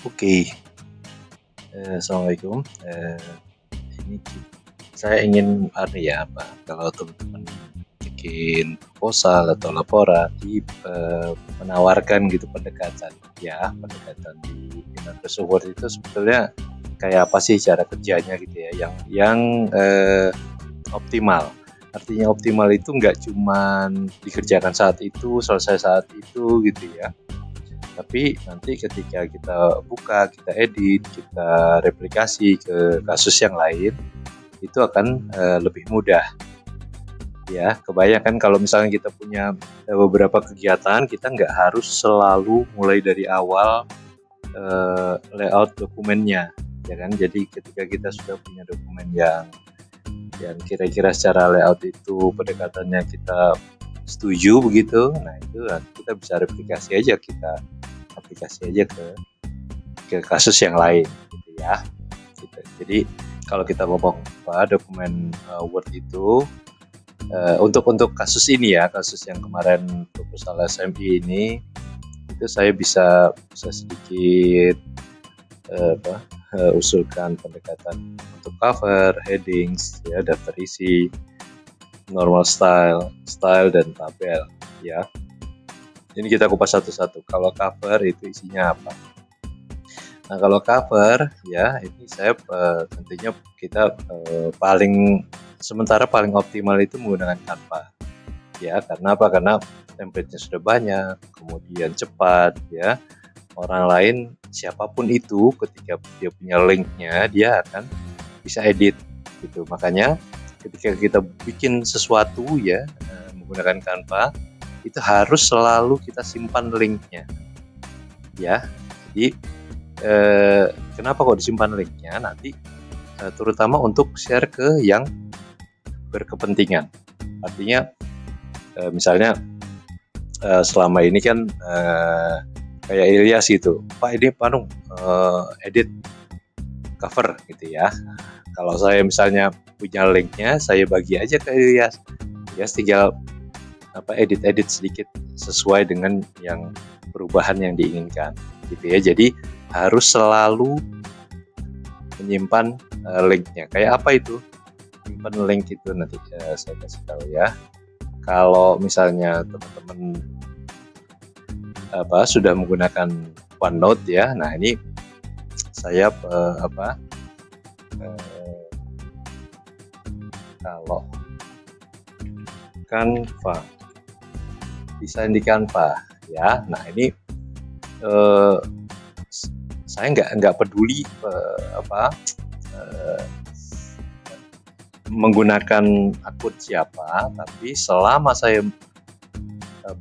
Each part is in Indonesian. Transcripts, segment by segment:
Oke, assalamualaikum. Ini saya ingin kalau teman-teman bikin proposal atau laporan menawarkan gitu pendekatan di Microsoft Word itu sebetulnya kayak apa sih cara kerjanya gitu ya, yang optimal. Artinya optimal itu nggak cuman dikerjakan saat itu, selesai saat itu gitu ya. Tapi nanti ketika kita buka, kita edit, kita replikasi ke kasus yang lain, itu akan lebih mudah. Ya, kebayang kalau misalnya kita punya beberapa kegiatan, kita nggak harus selalu mulai dari awal layout dokumennya, ya kan? Jadi ketika kita sudah punya dokumen yang kira-kira secara layout itu pendekatannya kita setuju begitu, nah itu nanti kita bisa aplikasi aja ke kasus yang lain gitu ya. Gitu. Jadi kalau kita ngomong dokumen Word itu untuk kasus ini ya, kasus yang kemarin proposal SMI ini, itu saya bisa sedikit usulkan pendekatan untuk cover, headings, ya, daftar isi, normal style dan tabel ya. Ini kita kupas satu-satu. Kalau cover itu isinya apa? Nah, kalau cover ya ini saya tentunya kita paling optimal itu menggunakan Canva. Ya, karena apa? Karena template-nya sudah banyak, kemudian cepat ya. Orang lain siapapun itu ketika dia punya link-nya, dia akan bisa edit gitu. Makanya ketika kita bikin sesuatu ya menggunakan Canva, itu harus selalu kita simpan linknya ya. Jadi kenapa kok disimpan linknya? Nanti terutama untuk share ke yang berkepentingan. Artinya misalnya selama ini kan kayak Ilyas gitu, Pak ini Panung edit cover gitu ya. Kalau saya misalnya punya linknya, saya bagi aja ke Ilyas. Ilyas tinggal edit sedikit sesuai dengan yang perubahan yang diinginkan gitu ya. Jadi harus selalu menyimpan linknya. Kayak apa itu? Simpan link itu nanti saya kasih tahu ya. Kalau misalnya teman-teman sudah menggunakan OneNote ya, nah ini saya kalau Canva, desain di Canva ya. Nah ini saya nggak peduli menggunakan akun siapa, tapi selama saya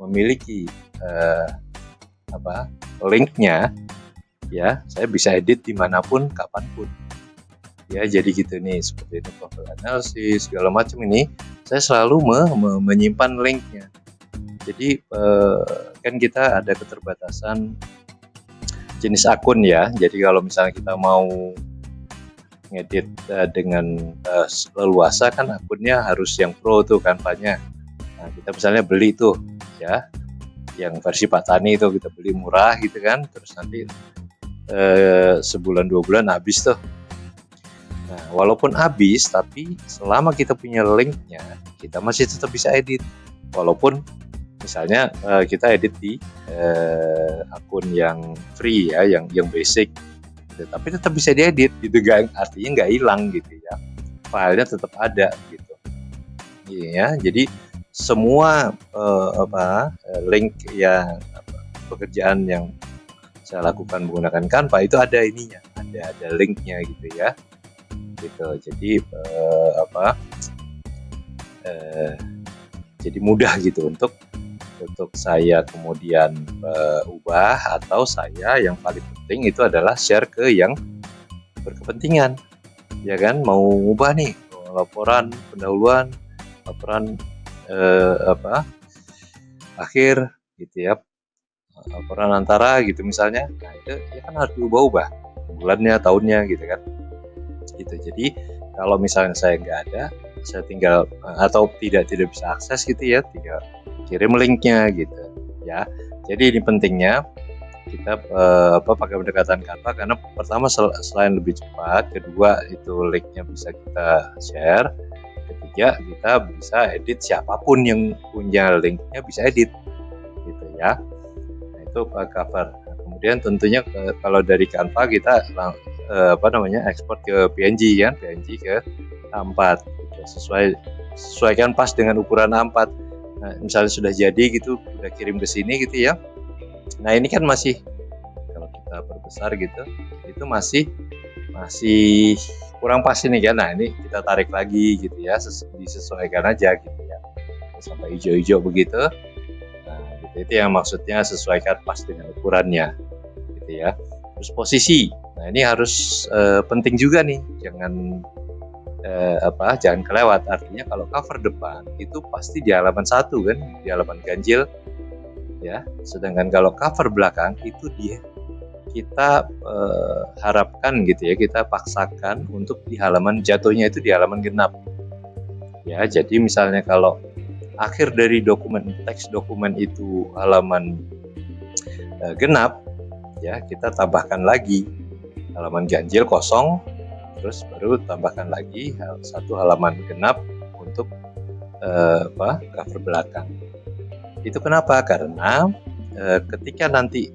memiliki linknya ya, saya bisa edit dimanapun kapanpun ya. Jadi gitu nih, seperti itu profil analisis segala macam ini saya selalu menyimpan linknya. Jadi kan kita ada keterbatasan jenis akun ya. Jadi kalau misalnya kita mau ngedit dengan leluasa kan akunnya harus yang pro tuh Canva-nya. Nah, kita misalnya beli tuh ya, yang versi Patani itu kita beli murah gitu kan, terus nanti sebulan 2 bulan habis tuh. Nah, walaupun habis, tapi selama kita punya linknya, kita masih tetap bisa edit. Walaupun misalnya kita edit di akun yang free ya, yang basic, gitu. Tapi tetap bisa diedit gitu, artinya nggak hilang gitu ya, filenya tetap ada gitu. Ya, jadi semua link yang pekerjaan yang saya lakukan menggunakan Canva itu ada ininya, ada linknya gitu ya. Gitu. Jadi jadi mudah gitu untuk saya kemudian ubah, atau saya yang paling penting itu adalah share ke yang berkepentingan ya kan. Mau ubah nih laporan pendahuluan, laporan akhir gitu ya, laporan antara gitu misalnya. Nah itu ya kan harus diubah-ubah bulannya, tahunnya gitu kan gitu. Jadi kalau misalnya saya nggak ada, saya tinggal atau tidak bisa akses gitu ya, tinggal kirim linknya gitu ya. Jadi ini pentingnya kita pakai pendekatan Canva karena pertama selain lebih cepat, kedua itu linknya bisa kita share, ketiga kita bisa edit, siapapun yang punya linknya bisa edit gitu ya. Nah, itu cover. Nah, kemudian tentunya kalau dari Canva kita ekspor ke PNG kan, PNG ke A4 gitu. Sesuaikan pas dengan ukuran A4. Nah, misalnya sudah jadi gitu, udah kirim ke sini gitu ya. Nah, ini kan masih, kalau kita perbesar gitu, itu masih kurang pas ini kan. Nah, ini kita tarik lagi gitu ya, disesuaikan aja gitu ya, sampai hijau-hijau begitu. Nah, gitu, itu yang maksudnya sesuaikan pas dengan ukurannya gitu ya. Terus posisi, nah ini harus penting juga nih, jangan kelewat. Artinya kalau cover depan itu pasti di halaman 1 kan, di halaman ganjil ya. Sedangkan kalau cover belakang itu kita harapkan gitu ya, kita paksakan untuk di halaman jatuhnya itu di halaman genap ya. Jadi misalnya kalau akhir dari teks dokumen itu halaman genap ya, kita tambahkan lagi halaman ganjil kosong, terus baru tambahkan lagi satu halaman genap untuk cover belakang. Itu kenapa? Karena ketika nanti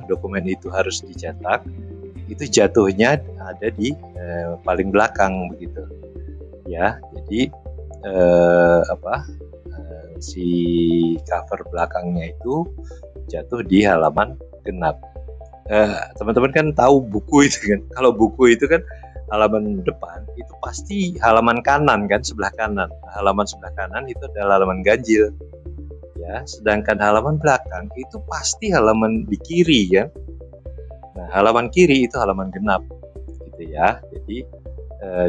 dokumen itu harus dicetak, itu jatuhnya ada di paling belakang begitu ya. Jadi si cover belakangnya itu jatuh di halaman genap. Teman-teman kan tahu buku itu kan, kalau buku itu kan halaman depan itu pasti halaman kanan kan, sebelah kanan. Halaman sebelah kanan itu adalah halaman ganjil ya, sedangkan halaman belakang itu pasti halaman di kiri kan. Nah, halaman kiri itu halaman genap gitu ya. Jadi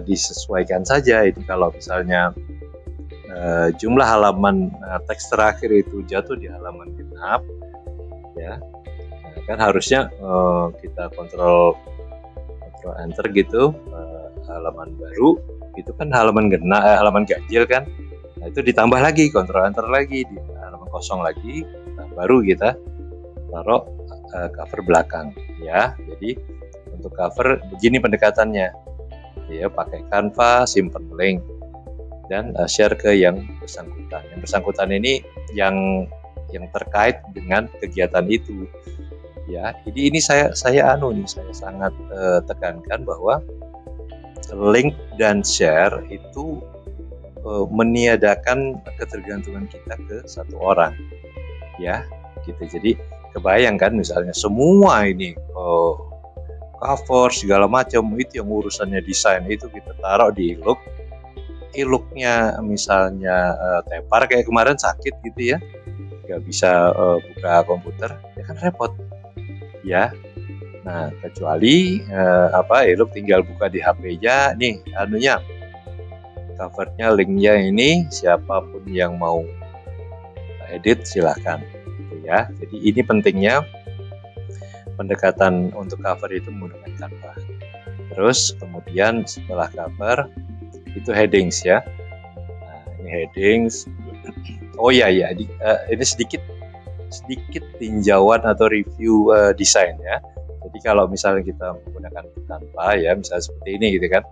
disesuaikan saja itu. Kalau misalnya jumlah halaman teks terakhir itu jatuh di halaman genap ya, kan harusnya kita kontrol enter gitu, halaman baru itu kan halaman halaman ganjil kan. Nah, itu ditambah lagi, kontrol enter lagi di halaman kosong lagi, nah, baru kita taruh cover belakang ya. Jadi untuk cover begini pendekatannya ya, pakai Canva, simpen link dan share ke yang bersangkutan. Yang bersangkutan ini yang terkait dengan kegiatan itu ya. Jadi ini saya sangat tekankan bahwa link dan share itu meniadakan ketergantungan kita ke satu orang ya gitu. Jadi kebayangkan misalnya semua ini cover segala macam itu yang urusannya desain itu kita taruh di iluknya misalnya tepar kayak kemarin sakit gitu ya, nggak bisa buka komputer ya kan repot ya. Nah, kecuali iluk tinggal buka di HP-nya nih anunya, covernya, linknya ini, siapapun yang mau edit silahkan gitu ya. Jadi ini pentingnya pendekatan untuk cover itu menggunakan Canva. Terus kemudian setelah cover itu headings ya. Nah, ini headings. Oh ya ini sedikit tinjauan atau review desain ya. Jadi kalau misalnya kita menggunakan Canva ya, misalnya seperti ini gitu kan,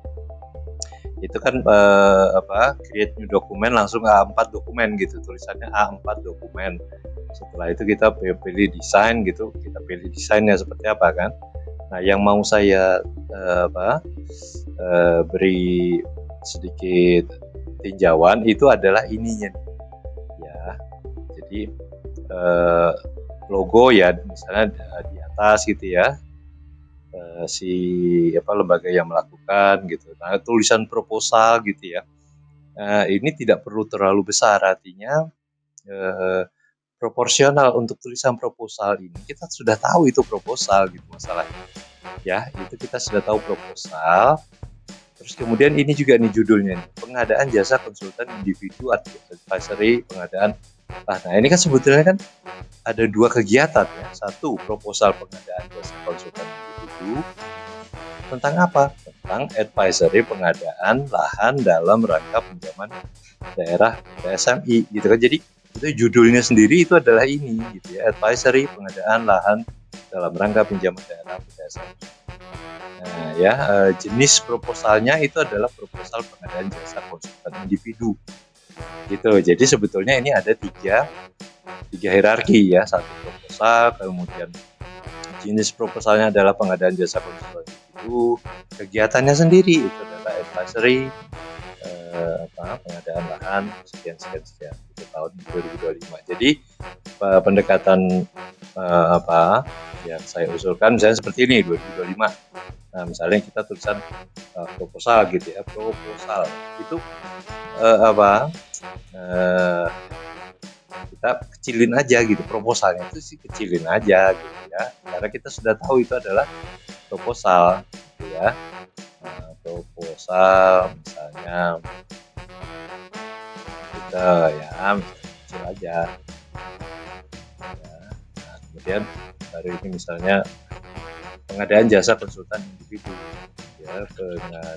itu kan create new dokumen langsung A4 dokumen gitu, tulisannya A4 dokumen. Setelah itu kita pilih desain gitu, kita pilih desainnya seperti apa kan. Nah, yang mau saya beri sedikit tinjauan itu adalah ininya ya. Jadi logo ya misalnya di atas gitu ya, lembaga yang melakukan gitu. Nah, tulisan proposal gitu ya. Ini tidak perlu terlalu besar, artinya proporsional untuk tulisan proposal ini. Kita sudah tahu itu proposal gitu masalahnya. Ya, itu kita sudah tahu proposal. Terus kemudian ini juga nih judulnya nih, pengadaan jasa konsultan individu advisory pengadaan. Nah, ini kan sebetulnya kan ada dua kegiatan ya. Satu, proposal pengadaan jasa konsultan individu. Tentang apa? Tentang advisory pengadaan lahan dalam rangka pinjaman daerah PSMI gitu kan. Jadi itu judulnya sendiri itu adalah ini gitu ya, advisory pengadaan lahan dalam rangka pinjaman daerah berdasar. Nah ya, jenis proposalnya itu adalah proposal pengadaan jasa konsultan individu gitu. Jadi sebetulnya ini ada tiga hierarki ya, satu proposal, kemudian jenis proposalnya adalah pengadaan jasa konsultan individu, kegiatannya sendiri itu adalah advisory, pengadaan lahan sekian itu tahun 2025. Jadi pendekatan yang saya usulkan misalnya seperti ini 2025. Nah misalnya kita tulisan proposal gitu ya, proposal itu kita kecilin aja gitu, proposalnya itu sih kecilin aja gitu ya, karena kita sudah tahu itu adalah proposal gitu ya. Proposal misalnya kita ya misalnya kecil aja ya. Nah, kemudian baru ini misalnya pengadaan jasa konsultan individu ya, pengadaan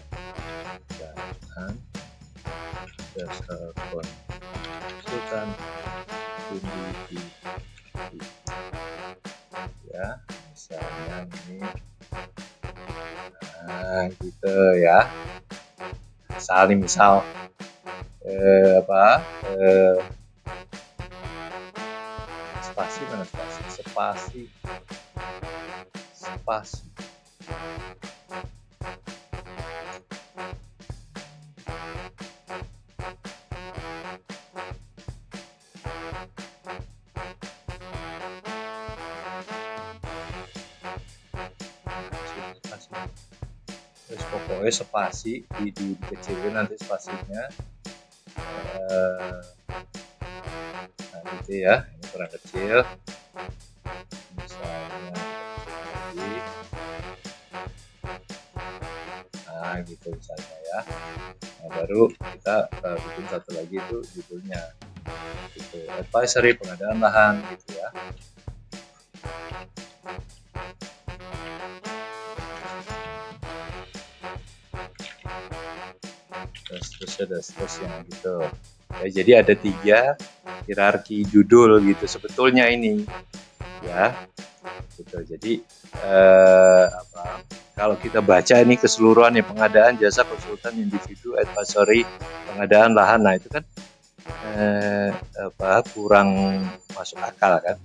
jasa konsultan individu ya, misalnya ini gitu ya, misal spasi mana spasi terus pokoknya spasi dikecilin nanti spasinya. Nah gitu ya, ini kurang kecil misalnya lagi. Nah gitu misalnya ya. Nah baru kita bikin satu lagi itu judulnya gitu, advisory pengadaan lahan gitu ya. Seterusnya gitu ya. Jadi ada tiga hierarki judul gitu sebetulnya ini ya gitu. Jadi kalau kita baca ini keseluruhan ya, pengadaan jasa konsultan individu advisory pengadaan lahan, nah itu kan kurang masuk akal kan.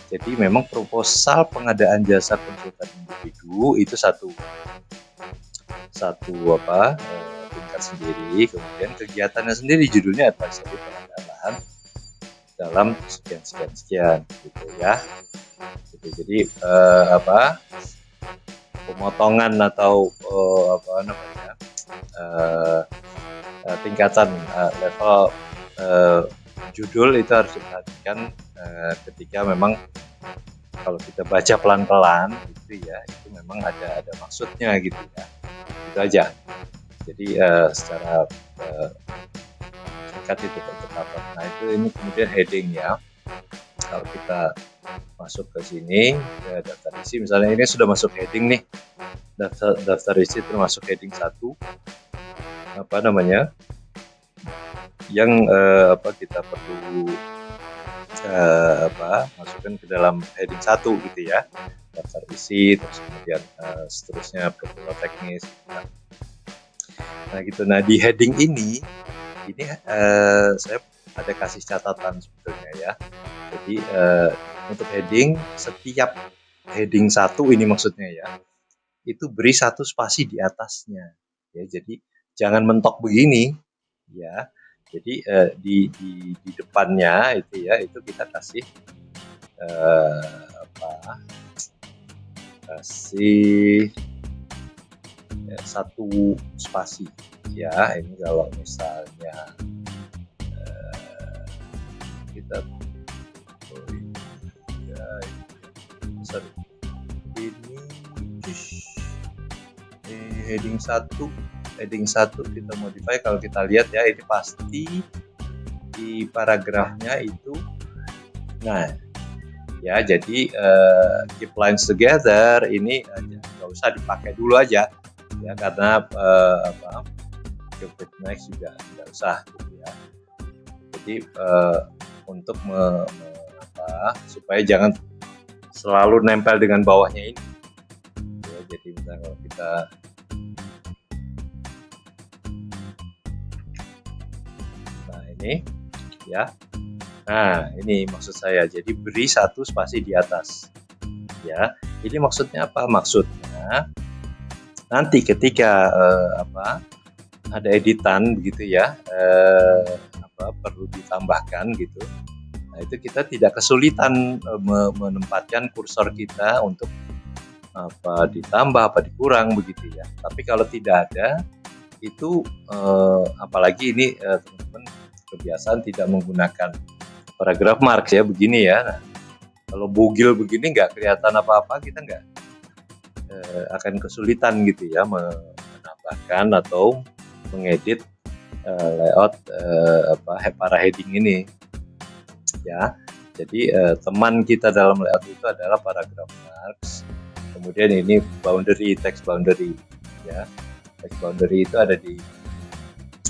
Jadi memang proposal pengadaan jasa konsultan individu itu satu tingkat sendiri, kemudian kegiatannya sendiri judulnya advisory pengadaan lahan dalam sekian gitu ya. Gitu. Jadi pemotongan atau tingkatan level judul itu harus diperhatikan ketika memang kalau kita baca pelan-pelan gitu ya, itu memang ada maksudnya gitu ya. Itu aja. Jadi secara singkat itu percakapan. Nah itu ini kemudian heading ya. Kalau kita masuk ke sini ke daftar isi, misalnya ini sudah masuk heading nih, daftar isi termasuk heading 1 yang kita perlu masukkan ke dalam heading 1 gitu ya, daftar isi, terus kemudian seterusnya proposal teknis. Nah gitu. Nah di heading ini saya ada kasih catatan sebetulnya ya. Jadi untuk heading, setiap heading 1 ini maksudnya ya, itu beri 1 spasi di atasnya ya. Jadi jangan mentok begini ya. Jadi di depannya itu ya, itu kita kasih kasih 1 spasi ya. Ini kalau misalnya kita ini heading 1 kita modify. Kalau kita lihat ya, ini pasti di paragrafnya itu, nah ya, jadi keep lines together ini nggak usah dipakai dulu aja ya, karena keep it next juga nggak usah gitu ya. Jadi untuk supaya jangan selalu nempel dengan bawahnya ini ya. Jadi misalnya kalau kita ini ya, nah ini maksud saya, jadi beri satu spasi di atas ya. Ini maksudnya apa? Maksudnya nanti ketika ada editan begitu ya, perlu ditambahkan gitu, nah itu kita tidak kesulitan menempatkan kursor kita untuk ditambah apa dikurang begitu ya. Tapi kalau tidak ada itu apalagi ini teman-teman kebiasaan tidak menggunakan paragraph marks ya, begini ya. Nah, kalau bugil begini nggak kelihatan apa-apa, kita nggak akan kesulitan gitu ya menambahkan atau mengedit layout para heading ini ya. Jadi teman kita dalam layout itu adalah paragraph marks, kemudian ini boundary, text boundary ya. Text boundary itu ada di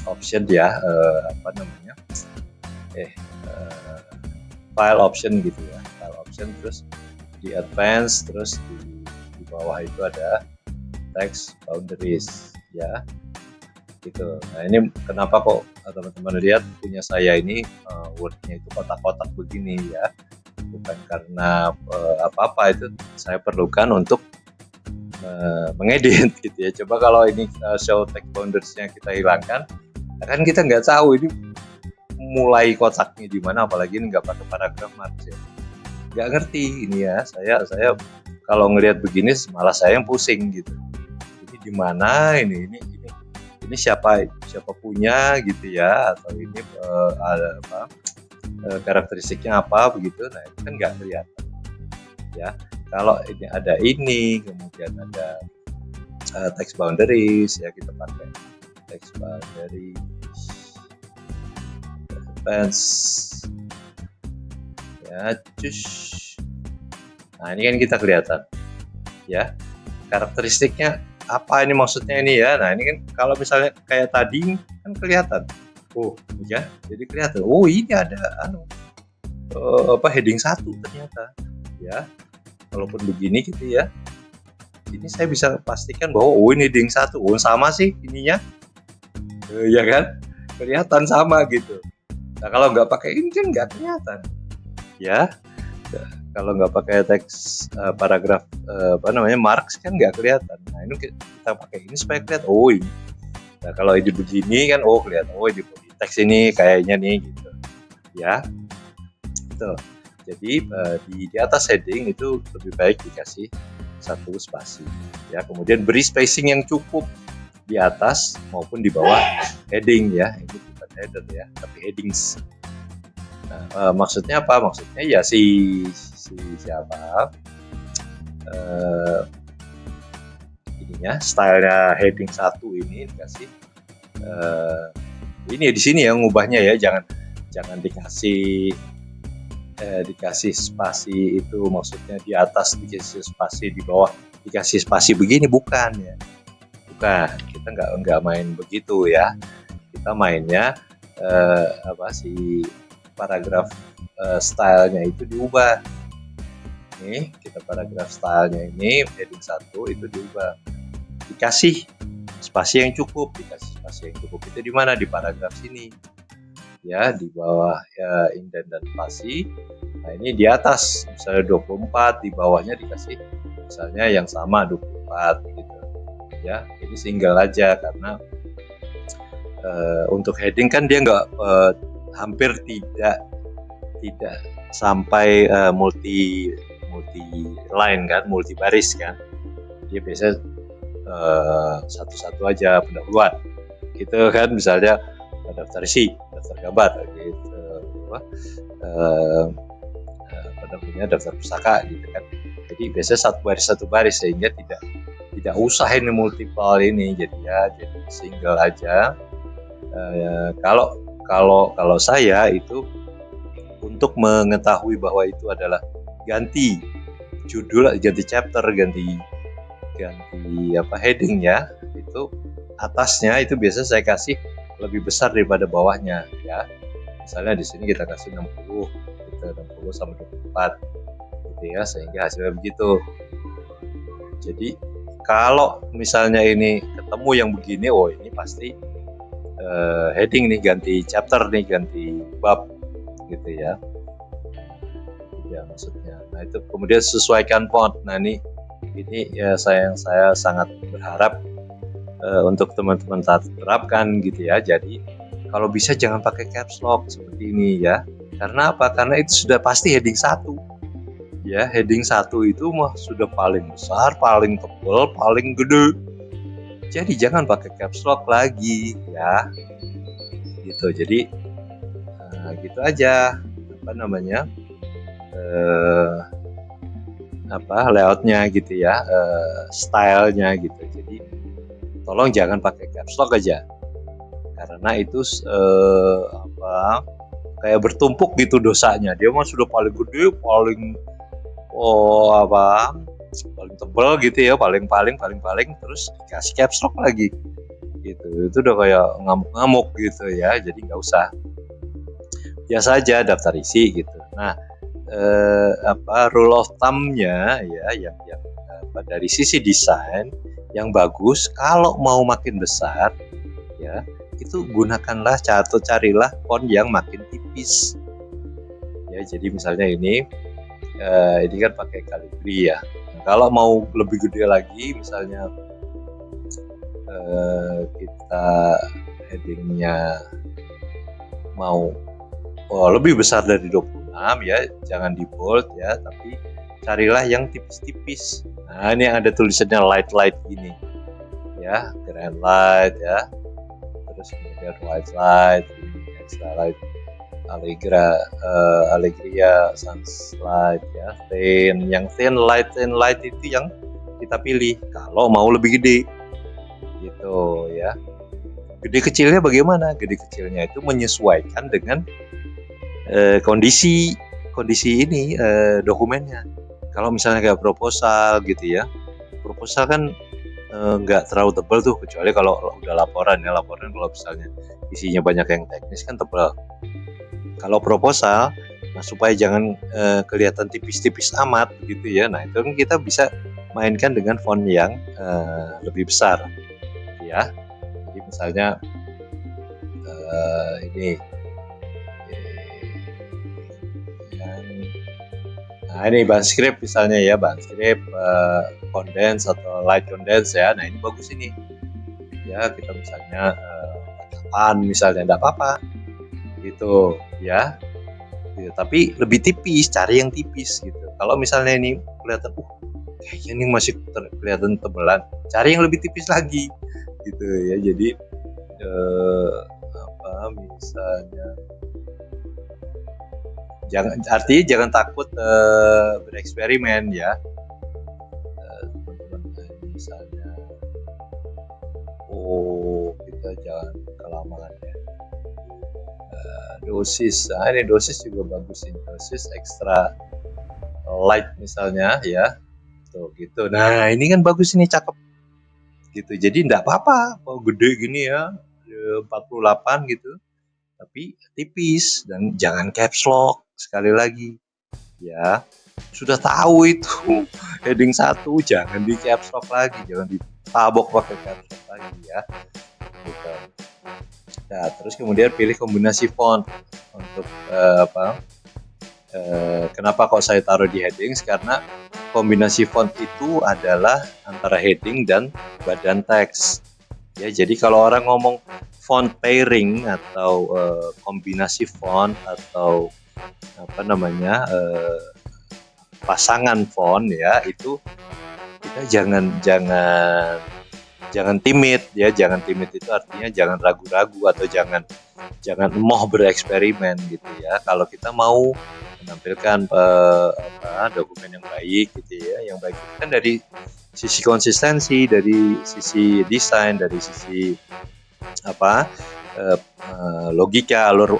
option ya, file option gitu ya, file option, terus di advance, terus di bawah itu ada text boundaries ya gitu. Nah ini kenapa kok teman-teman lihat punya saya ini wordnya itu kotak-kotak begini ya, bukan karena apa-apa, itu saya perlukan untuk mengedit gitu ya. Coba kalau ini show text boundariesnya kita hilangkan, kan kita nggak tahu ini mulai kotaknya di mana, apalagi ini nggak pakai paragraph marks ya, nggak ngerti ini ya. Saya kalau ngelihat begini malah saya yang pusing gitu, ini di mana ini siapa punya gitu ya, atau ini karakteristiknya apa begitu. Nah itu kan nggak kelihatan ya. Kalau ini ada ini, kemudian ada text boundaries ya, kita pakai text boundary advance ya, cus. Nah ini kan kita kelihatan ya karakteristiknya apa, ini maksudnya ini ya. Nah ini kan kalau misalnya kayak tadi kan kelihatan, oh ya, jadi kelihatan, oh ini ada heading 1 ternyata ya. Walaupun begini gitu ya, ini saya bisa pastikan bahwa oh ini heading 1, oh sama sih ininya ya kan, kelihatan sama gitu. Nah kalau nggak pakai ini kan nggak kelihatan ya. Kalau nggak pakai teks paragraf marks kan nggak kelihatan. Nah ini kita pakai ini supaya kelihatan, oh ini. Nah kalau ini begini kan oh kelihatan, oh di teks ini kayaknya nih gitu ya. Tuh. Jadi di atas heading itu lebih baik dikasih satu spasi ya. Kemudian beri spacing yang cukup di atas maupun di bawah heading ya. Ini bukan header ya, tapi headings. Nah, maksudnya apa? Maksudnya ya siapa ininya, stylenya heading 1 ini dikasih ini di sini ya ngubahnya ya, jangan dikasih spasi itu, maksudnya di atas dikasih spasi, di bawah dikasih spasi begini, bukan ya, bukan. Kita nggak main begitu ya. Kita mainnya paragraf stylenya itu diubah. Nih kita paragraf stylenya ini heading 1 itu diubah, dikasih spasi yang cukup. Dikasih spasi yang cukup itu di mana? Di paragraf sini ya, di bawah ya, indent dan spasi. Nah ini di atas misalnya 24, di bawahnya dikasih misalnya yang sama 24 gitu ya. Ini single aja karena untuk heading kan dia nggak hampir tidak sampai multi line kan, multi baris kan. Dia biasa satu-satu aja pendahuluan gitu kan, misalnya daftar isi, daftar gambar gitu, daftar pustaka gitu kan. Jadi biasanya satu baris sehingga tidak usah ini multiple ini, jadi single aja. Kalau saya itu untuk mengetahui bahwa itu adalah ganti judul, ganti chapter, ganti heading ya, itu atasnya itu biasa saya kasih lebih besar daripada bawahnya ya. Misalnya di sini kita kasih 60 gitu, 60 sama 24 gitu ya, sehingga hasilnya begitu. Jadi kalau misalnya ini ketemu yang begini, oh ini pasti heading nih, ganti chapter nih, ganti bab gitu ya. Ya maksudnya. Nah itu kemudian sesuaikan font. Nah ini ya saya sangat berharap untuk teman-teman terapkan gitu ya. Jadi kalau bisa jangan pakai caps lock seperti ini ya. Karena apa? Karena itu sudah pasti heading 1. Ya, heading 1 itu mah sudah paling besar, paling tebal, paling gede. Jadi jangan pakai caps lock lagi ya. Gitu. Jadi gitu aja apa namanya? Layoutnya gitu ya, stylenya gitu. Jadi tolong jangan pakai caps lock aja, karena itu kayak bertumpuk gitu dosanya. Dia mah sudah paling gede, paling paling tebal gitu ya, paling terus dikasih caps lock lagi gitu. Itu udah kayak ngamuk-ngamuk gitu ya. Jadi nggak usah, biasa aja daftar isi gitu. Nah rule of thumb-nya ya yang dari sisi desain yang bagus, kalau mau makin besar ya itu gunakanlah atau carilah font yang makin tipis ya. Jadi misalnya ini kan pakai Calibri ya. Nah, kalau mau lebih gede lagi, misalnya kita headingnya mau lebih besar dari 26 ya, jangan di bold ya, tapi carilah yang tipis-tipis. Nah ini yang ada tulisannya light gini ya, grand light ya, terus kemudian white light, extra light, Allegria, sans light ya, thin. Yang thin light itu yang kita pilih kalau mau lebih gede gitu ya. Gede kecilnya bagaimana? Gede kecilnya itu menyesuaikan dengan kondisi ini dokumennya. Kalau misalnya kayak proposal gitu ya, proposal kan nggak terlalu tebal tuh, kecuali kalau udah laporan kalau misalnya isinya banyak yang teknis kan tebal. Kalau proposal, nah supaya jangan kelihatan tipis-tipis amat gitu ya, nah itu kan kita bisa mainkan dengan font yang lebih besar ya. Jadi misalnya ini nah ini bahan script misalnya ya, bahan script condense atau light condense ya. Nah ini bagus ini ya, kita misalnya 8 misalnya, enggak apa-apa gitu ya. Gitu. Tapi lebih tipis, cari yang tipis gitu. Kalau misalnya ini kelihatan kayaknya ini masih kelihatan tebelan, cari yang lebih tipis lagi gitu ya. Jadi misalnya jangan takut bereksperimen ya, teman-teman. Misalnya kita jangan kelamaan ya, dosis. Nah ini dosis juga bagus ini, dosis extra light misalnya ya, tuh gitu. Nah ini kan bagus ini, cakep gitu. Jadi enggak apa-apa mau gede gini ya, 48 gitu, tapi tipis dan jangan caps lock. Sekali lagi ya, sudah tahu itu heading 1 jangan di caps lock lagi, jangan ditabok pakai caps lock lagi ya gitu. Nah terus kemudian pilih kombinasi font untuk kenapa kok saya taruh di headings, karena kombinasi font itu adalah antara heading dan badan teks ya. Jadi kalau orang ngomong font pairing atau kombinasi font atau pasangan font ya, itu kita jangan timid ya. Jangan timid itu artinya jangan ragu-ragu atau jangan emoh bereksperimen gitu ya. Kalau kita mau menampilkan dokumen yang baik gitu ya, yang baik itu kan dari sisi konsistensi, dari sisi desain, dari sisi logika, alur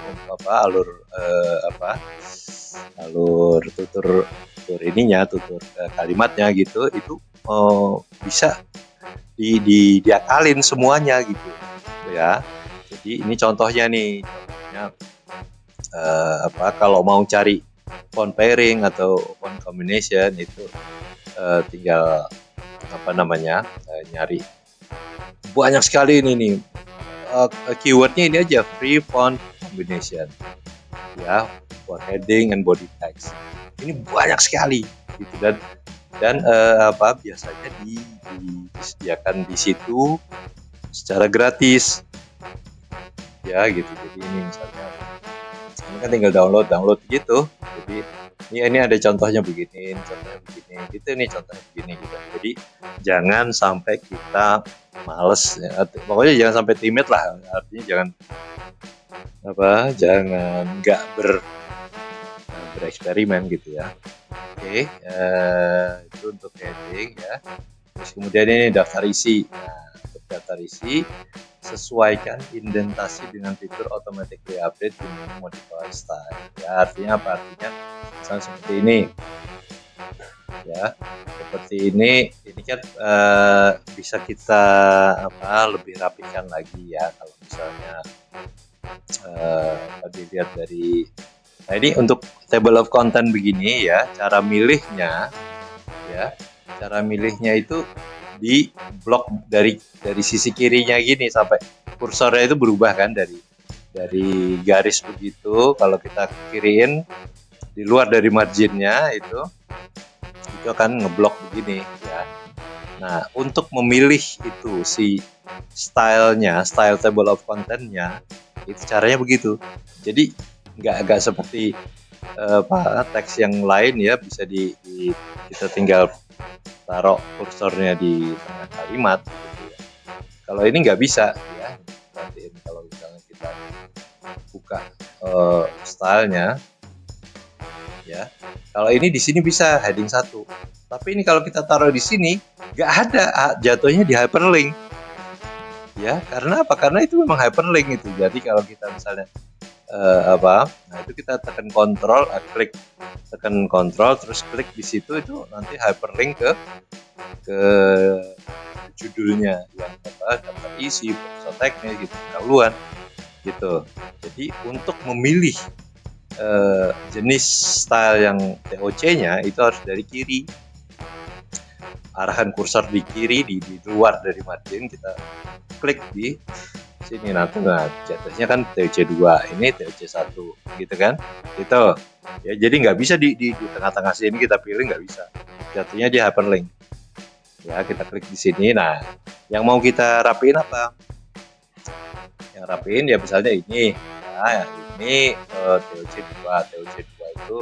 tutur kalimatnya gitu, itu bisa diakalin semuanya gitu ya. Jadi ini contohnya nih, kalau mau cari font pairing atau font combination itu tinggal nyari. Banyak sekali ini nih keywordnya, ini aja, free font combination ya, font heading and body text. Ini banyak sekali gitu, dan biasanya disediakan di situ secara gratis ya gitu. Jadi ini misalnya ini kan tinggal download gitu. Jadi ini ada contohnya begini, gitu, ini contohnya begini gitu. Jadi jangan sampai kita males ya. Pokoknya jangan sampai timid lah, artinya jangan nggak bereksperimen gitu ya. Oke, itu untuk heading ya. Terus kemudian ini daftar isi. Nah, untuk daftar isi sesuaikan indentasi dengan fitur automatically update dengan modify style. Ya, artinya apa? Artinya misalnya seperti ini. Ya, seperti ini kan bisa kita lebih rapikan lagi ya, kalau misalnya dilihat dari. Nah, ini untuk table of content begini ya, cara milihnya itu di blok dari sisi kirinya gini, sampai kursornya itu berubah kan, dari garis begitu. Kalau kita kiriin di luar dari marginnya itu akan ngeblok begini ya. Nah, untuk memilih itu si style table of content-nya itu caranya begitu. Jadi nggak seperti teks yang lain ya, bisa kita tinggal taruh kursornya di tengah kalimat gitu ya. Kalau ini nggak bisa ya. Berarti kalau misalnya kita buka stylenya ya, kalau ini di sini bisa heading 1, tapi ini kalau kita taruh di sini nggak ada, jatuhnya di hyperlink ya. Karena apa? Karena itu memang hyperlink itu. Jadi kalau kita misalnya nah itu kita tekan kontrol, terus klik di situ, itu nanti hyperlink ke judulnya yang daftar isi, proposal teknis gitu, dahuluan gitu. Jadi untuk memilih jenis style yang TOC-nya itu harus dari kiri, arahan kursor di kiri, di luar dari margin, kita klik di sini. Nah, jatuhnya kan TOC 2, ini TOC 1 gitu kan, gitu ya. Jadi nggak bisa di tengah-tengah sini kita pilih, nggak bisa, jatuhnya di hyperlink ya. Kita klik di sini. Nah, yang mau kita rapiin apa? Yang rapiin ya misalnya ini ya, ini TOC 2 itu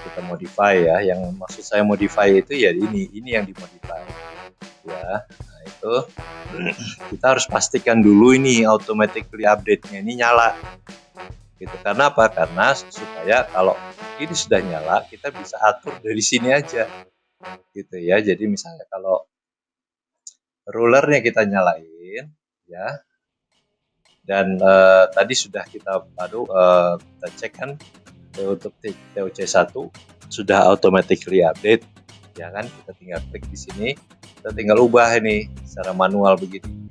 kita modify ya. Yang maksud saya modify itu ya ini yang dimodify ya. Nah, itu kita harus pastikan dulu ini automatically update-nya ini nyala gitu. Karena apa? Karena supaya kalau ini sudah nyala, kita bisa atur dari sini aja gitu ya. Jadi misalnya kalau rulernya kita nyalain ya, dan tadi sudah kita cek kan, untuk TOC 1 sudah automatically update ya kan. Kita tinggal klik di sini, kita tinggal ubah ini secara manual begini.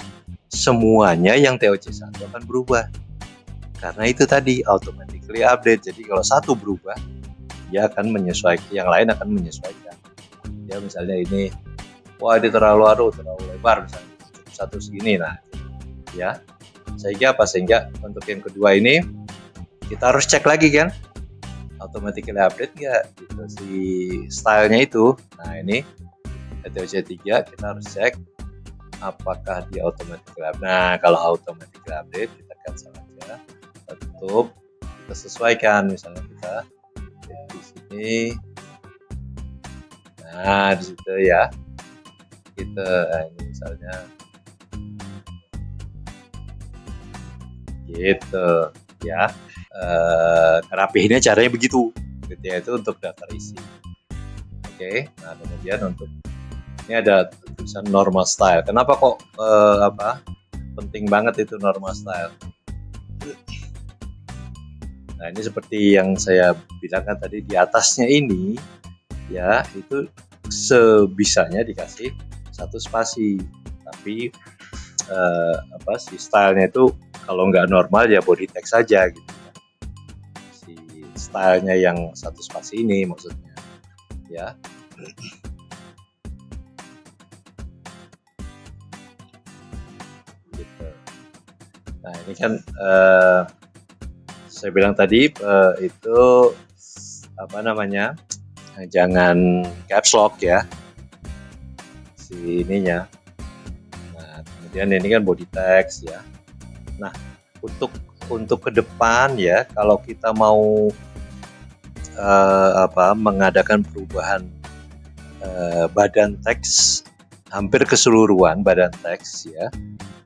Semuanya yang TOC 1 akan berubah karena itu tadi automatically update. Jadi kalau satu berubah, dia akan menyesuaikan, yang lain akan menyesuaikan ya. Misalnya ini, wah ini terlalu lebar, misalnya satu segini. Nah ya, sehingga untuk yang kedua ini kita harus cek lagi kan, automatically update nggak gitu si stylenya itu. Nah ini TOC 3 kita harus cek apakah dia automatically update. Nah kalau automatically update, kita cancel aja, tutup, kita sesuaikan. Misalnya kita di sini, nah di situ ya, kita ini misalnya gitu ya. Kerapihinnya caranya begitu gitu ya, itu untuk daftar isi. Oke, nah kemudian untuk ini ada tulisan normal style. Kenapa kok penting banget itu normal style? Nah ini seperti yang saya bilangkan tadi, di atasnya ini ya, itu sebisanya dikasih satu spasi, tapi si stylenya itu kalau nggak normal ya body text saja gitu. Si stylenya yang satu spasi ini maksudnya ya. Gitu. Nah ini kan saya bilang tadi itu apa namanya, jangan caps lock ya si ininya. Nah kemudian ini kan body text ya. Nah untuk ke depan ya, kalau kita mau mengadakan perubahan badan teks hampir keseluruhan badan teks ya.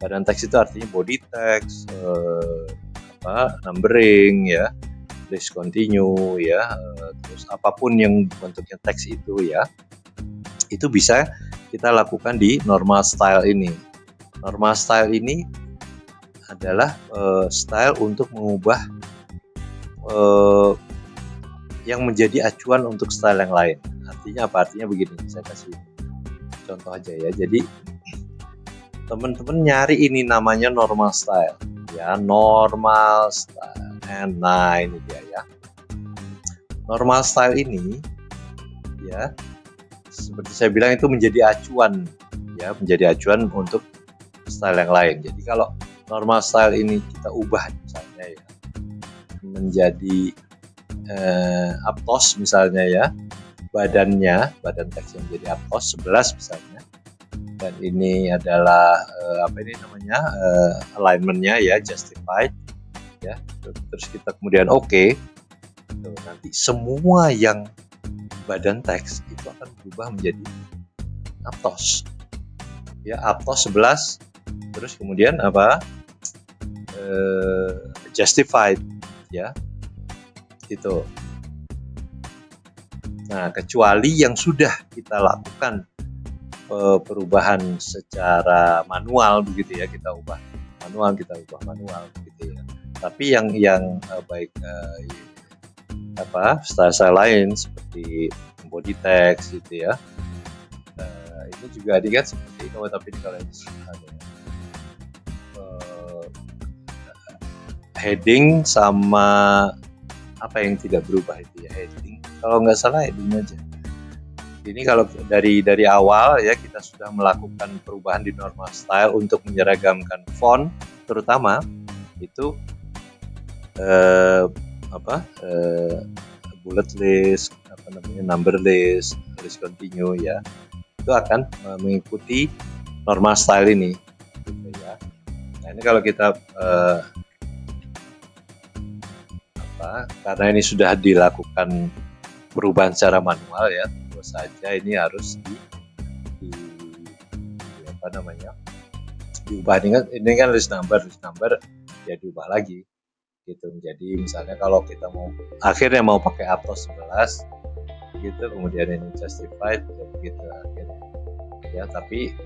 Badan teks itu artinya body text, numbering ya, list continue ya, terus apapun yang bentuknya teks itu ya, itu bisa kita lakukan di normal style ini. Normal style ini adalah style untuk mengubah yang menjadi acuan untuk style yang lain. Artinya apa? Artinya begini, saya kasih contoh aja ya. Jadi teman-teman nyari ini namanya normal style ya, normal style. Nah ini dia ya, normal style ini ya, seperti saya bilang itu menjadi acuan ya, menjadi acuan untuk style yang lain. Jadi kalau normal style ini kita ubah misalnya ya menjadi aptos misalnya ya, badan teks yang menjadi aptos 11 misalnya, dan ini adalah alignmentnya ya, justified ya, terus kita kemudian oke. Nanti semua yang badan teks itu akan berubah menjadi aptos ya, aptos 11 terus kemudian justified ya itu. Nah kecuali yang sudah kita lakukan perubahan secara manual begitu ya, kita ubah manual begitu ya. Tapi yang baik style lain seperti body text gitu ya, ini juga kan seperti itu, tapi kalau ini heading sama apa yang tidak berubah itu ya, heading kalau nggak salah heading aja. Ini kalau dari awal ya kita sudah melakukan perubahan di normal style untuk menyeragamkan font, terutama itu bullet list, number list, list continue ya, itu akan mengikuti normal style ini gitu ya. Nah ini kalau kita karena ini sudah dilakukan perubahan secara manual ya, tentu saja ini harus diubah. Ini kan list number ya diubah lagi gitu. Jadi misalnya kalau kita akhirnya mau pakai aptos 11 gitu, kemudian ini justified gitu akhirnya ya, tapi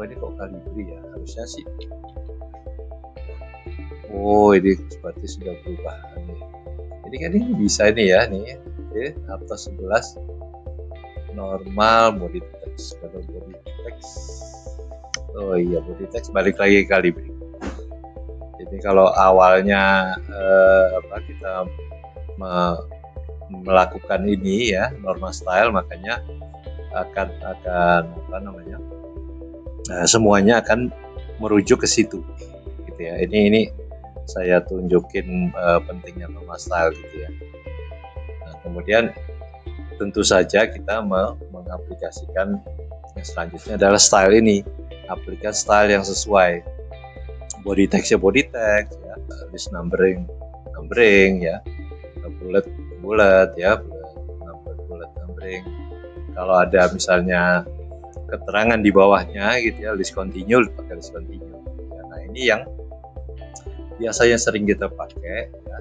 ini kok Calibri ya, harusnya sih ini seperti sudah berubah nih. Ini kan ini bisa ini ya nih, aptos 11 normal body text. Kalau body text, body text balik lagi ke Calibri. Jadi kalau awalnya kita melakukan ini ya normal style, makanya akan semuanya akan merujuk ke situ gitu ya. Ini saya tunjukin pentingnya normal style gitu ya. Nah, kemudian tentu saja kita mengaplikasikan yang selanjutnya adalah style ini, aplikasikan style yang sesuai. Body text ya body text ya, list numbering ya, bullet ya, bullet numbering. Kalau ada misalnya keterangan di bawahnya gitu ya, list continue pakai list continue ya. Nah ini yang biasanya sering kita pakai ya.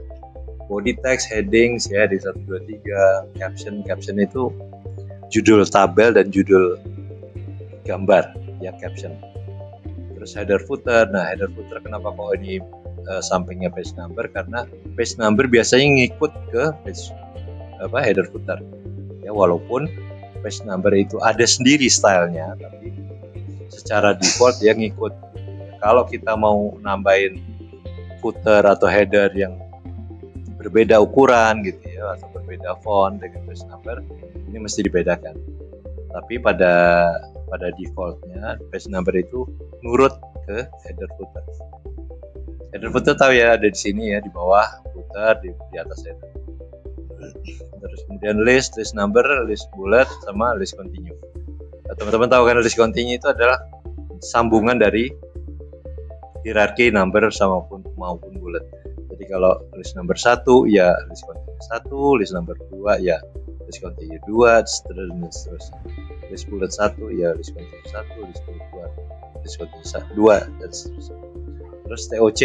Body text, headings ya di 1, 2, 3, caption itu judul tabel dan judul gambar ya, caption. Terus header footer. Nah header footer kenapa kok ini sampingnya page number? Karena page number biasanya ngikut ke page header footer ya, walaupun page number itu ada sendiri stylenya, tapi secara default dia ngikut. Kalau kita mau nambahin footer atau header yang berbeda ukuran gitu ya, atau berbeda font dengan page number, ini mesti dibedakan. Tapi pada defaultnya page number itu nurut ke header footer. Header footer tahu ya, ada di sini ya, di bawah footer, di atas header. Terus kemudian list number, list bullet, sama list continue. Teman-teman tahu kan list continue itu adalah sambungan dari hierarki number maupun bullet. Jadi kalau list number 1 ya list continue 1, list number 2 ya list continue 2, seterusnya. List bullet 1 ya list continue 1, list bullet 2, list continue 2, dan seterusnya. Terus TOC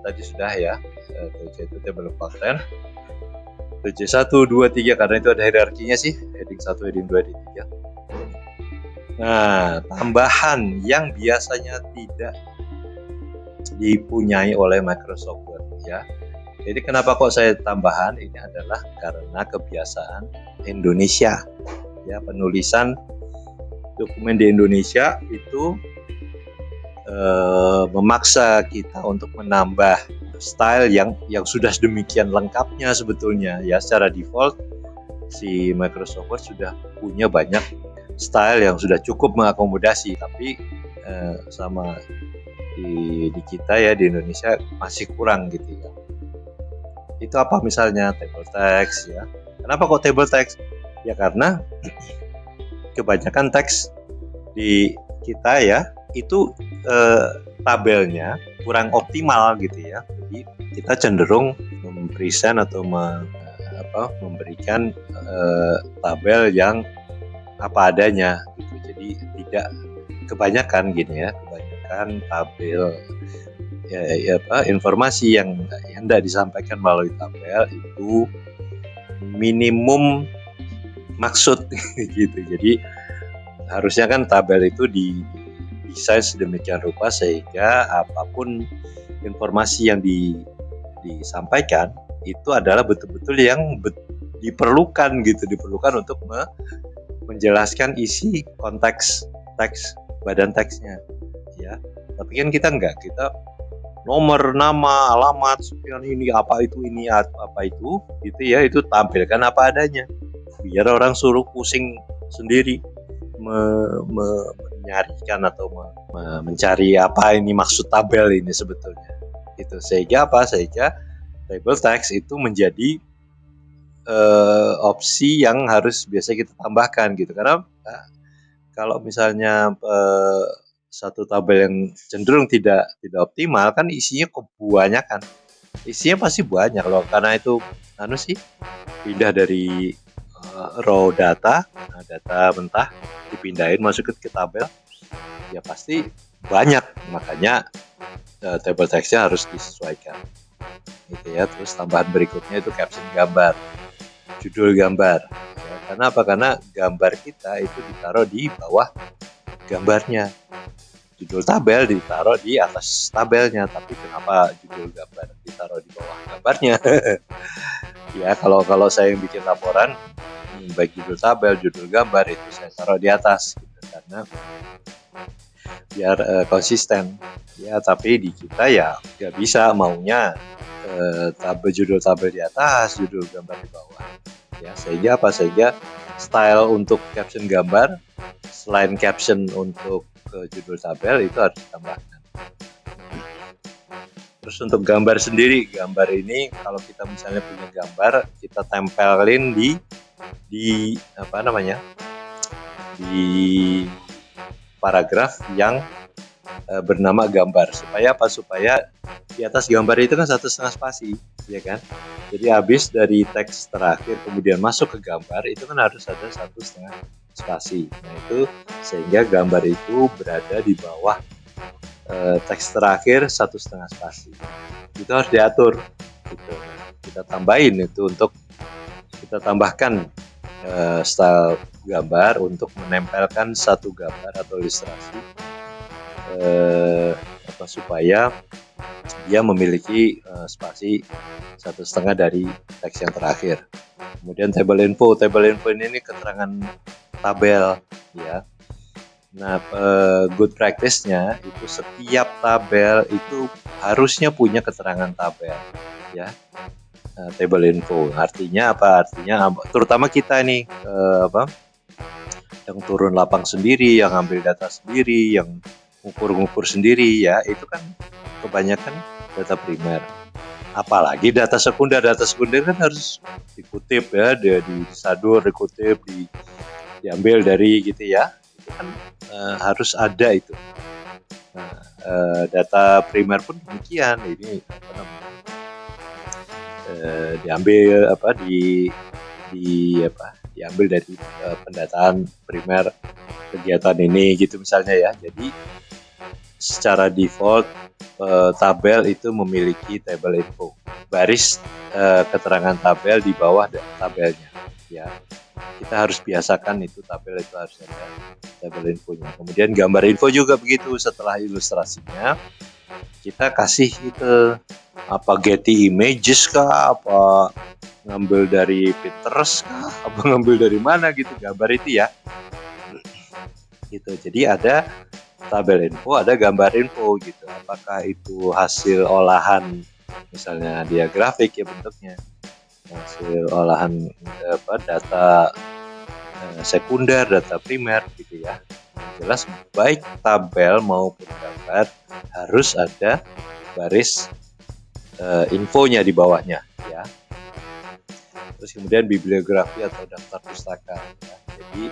tadi sudah ya, TOC itu table of content. TOC 1, 2, 3 karena itu ada hierarkinya sih, heading 1, heading 2, heading 3. Nah, tambahan yang biasanya tidak dipunyai oleh Microsoft Word ya. Jadi kenapa kok saya tambahan? Ini adalah karena kebiasaan Indonesia ya, penulisan dokumen di Indonesia itu memaksa kita untuk menambah style yang sudah sedemikian lengkapnya sebetulnya ya. Secara default si Microsoft Word sudah punya banyak style yang sudah cukup mengakomodasi, tapi sama di kita ya, di Indonesia masih kurang gitu ya. Itu apa misalnya table text ya. Kenapa kok table text? Ya karena kebanyakan teks di kita ya itu tabelnya kurang optimal gitu ya. Jadi kita cenderung mempresent atau memberikan tabel yang apa adanya gitu. Jadi tidak kebanyakan gini ya, kebanyakan tabel informasi yang hendak disampaikan melalui tabel itu minimum maksud gitu. Jadi harusnya kan tabel itu didesain sedemikian rupa sehingga apapun informasi yang disampaikan itu adalah betul-betul yang diperlukan gitu, diperlukan untuk menjelaskan isi konteks teks, badan teksnya ya. Tapi kan kita enggak, kita nomor, nama, alamat, sekian ini, apa itu gitu ya, itu tampilkan apa adanya biar orang suruh pusing sendiri menyarikan atau mencari apa ini maksud tabel ini sebetulnya itu. Sehingga table text itu menjadi opsi yang harus biasa kita tambahkan gitu, karena kalau misalnya satu tabel yang cenderung tidak optimal kan isinya kebanyakan, isinya pasti banyak loh, karena itu pindah dari raw data mentah dipindahin masuk ke tabel ya pasti banyak, makanya table text-nya harus disesuaikan gitu ya. Terus tambahan berikutnya itu caption gambar, judul gambar ya. Karena apa? Karena gambar kita itu ditaruh di bawah gambarnya, judul tabel ditaruh di atas tabelnya, tapi kenapa judul gambar ditaruh di bawah gambarnya? Ya kalau saya yang bikin laporan, baik judul tabel, judul gambar itu saya taruh di atas gitu, karena biar konsisten ya. Tapi di kita ya nggak bisa, maunya judul tabel di atas, judul gambar di bawah ya. Sehingga style untuk caption gambar selain caption untuk judul tabel itu harus ditambahkan. Terus untuk gambar sendiri, gambar ini kalau kita misalnya punya gambar, kita tempelin di paragraf yang bernama gambar. Supaya apa? Supaya di atas gambar itu kan 1,5 spasi, ya kan? Jadi habis dari teks terakhir kemudian masuk ke gambar itu kan harus ada 1,5 spasi. Nah itu sehingga gambar itu berada di bawah teks terakhir 1,5 spasi. Itu harus diatur gitu. Kita tambahin itu, untuk kita tambahkan style gambar untuk menempelkan satu gambar atau ilustrasi supaya dia memiliki spasi 1,5 dari teks yang terakhir. Kemudian table info ini keterangan tabel ya. Nah, good practice-nya itu setiap tabel itu harusnya punya keterangan tabel, ya. Table info. Artinya apa? Artinya terutama kita nih, yang turun lapang sendiri, yang ambil data sendiri, yang ngukur-ngukur sendiri, ya itu kan kebanyakan data primer. Apalagi data sekunder kan harus dikutip ya, disadur, dikutip, diambil dari gitu ya. Itu kan harus ada itu. Nah, data primer pun demikian. Ini apa namanya? Diambil diambil dari pendataan primer kegiatan ini gitu misalnya ya. Jadi secara default tabel itu memiliki table info, baris keterangan tabel di bawah tabelnya ya. Kita harus biasakan itu tabel itu harus ada tabel infonya. Kemudian gambar info juga begitu, setelah ilustrasinya kita kasih itu apa Getty Images kah, apa ngambil dari Pinterest kah, apa ngambil dari mana gitu gambar itu ya. Gitu. Jadi ada tabel info, ada gambar info gitu. Apakah itu hasil olahan, misalnya dia grafik ya bentuknya, hasil olahan data sekunder, data primer gitu ya. Jelas baik tabel maupun gambar harus ada baris infonya di bawahnya ya. Terus kemudian bibliografi atau daftar pustaka ya. Jadi